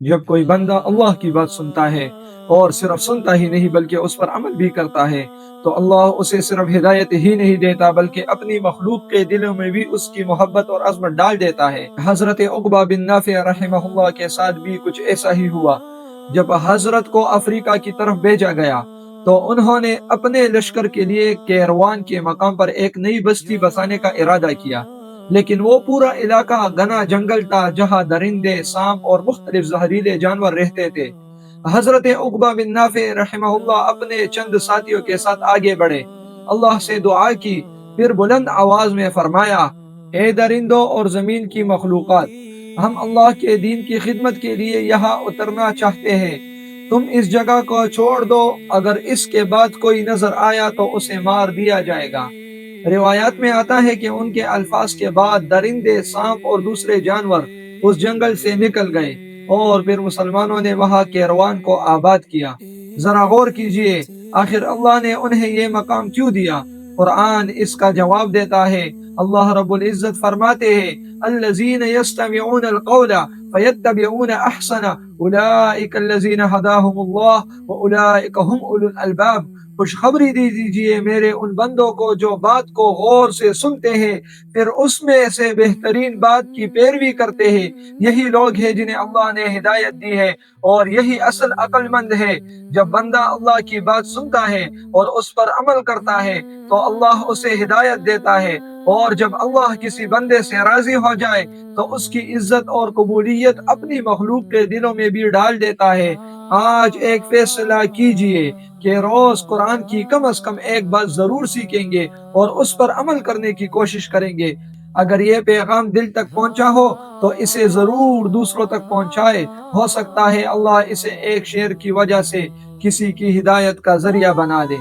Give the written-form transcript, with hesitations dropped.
جب کوئی بندہ اللہ کی بات سنتا ہے اور صرف سنتا ہی نہیں بلکہ اس پر عمل بھی کرتا ہے تو اللہ اسے صرف ہدایت ہی نہیں دیتا بلکہ اپنی مخلوق کے دلوں میں بھی اس کی محبت اور عظمت ڈال دیتا ہے۔ حضرت عقبہ بن نافع رحمہ اللہ کے ساتھ بھی کچھ ایسا ہی ہوا۔ جب حضرت کو افریقہ کی طرف بھیجا گیا تو انہوں نے اپنے لشکر کے لیے کیروان کے مقام پر ایک نئی بستی بسانے کا ارادہ کیا، لیکن وہ پورا علاقہ گھنا جنگل تھا جہاں درندے، سانپ اور مختلف زہریلے جانور رہتے تھے۔ حضرت عقبہ بن نافع رحمہ اللہ اپنے چند ساتھیوں کے ساتھ آگے بڑھے، اللہ سے دعا کی، پھر بلند آواز میں فرمایا: اے درندوں اور زمین کی مخلوقات، ہم اللہ کے دین کی خدمت کے لیے یہاں اترنا چاہتے ہیں۔ تم اس جگہ کو چھوڑ دو، اگر اس کے بعد کوئی نظر آیا تو اسے مار دیا جائے گا۔ روایات میں آتا ہے کہ ان کے الفاظ کے بعد درندے، سانپ اور دوسرے جانور اس جنگل سے نکل گئے اور پھر مسلمانوں نے وہاں کیروان کو آباد کیا۔ ذرا غور کیجئے، آخر اللہ نے انہیں یہ مقام کیوں دیا؟ قرآن اس کا جواب دیتا ہے۔ اللہ رب العزت فرماتے ہیں: الذین یستمعون القول فیتبعون احسنہ اولئک الذین ھداھم اللہ واولئک ھم اولو الالباب۔ خوشخبری دی دیجئے میرے ان بندوں کو جو بات کو غور سے سنتے ہیں پھر اس میں سے بہترین بات کی پیروی کرتے ہیں، یہی لوگ ہیں جنہیں اللہ نے ہدایت دی ہے اور یہی اصل عقل مند ہے۔ جب بندہ اللہ کی بات سنتا ہے اور اس پر عمل کرتا ہے تو اللہ اسے ہدایت دیتا ہے، اور جب اللہ کسی بندے سے راضی ہو جائے تو اس کی عزت اور قبولیت اپنی مخلوق کے دلوں میں بھی ڈال دیتا ہے۔ آج ایک فیصلہ کیجئے کہ روز قرآن کی کم از کم ایک بات ضرور سیکھیں گے اور اس پر عمل کرنے کی کوشش کریں گے۔ اگر یہ پیغام دل تک پہنچا ہو تو اسے ضرور دوسروں تک پہنچائے، ہو سکتا ہے اللہ اسے ایک شعر کی وجہ سے کسی کی ہدایت کا ذریعہ بنا دے۔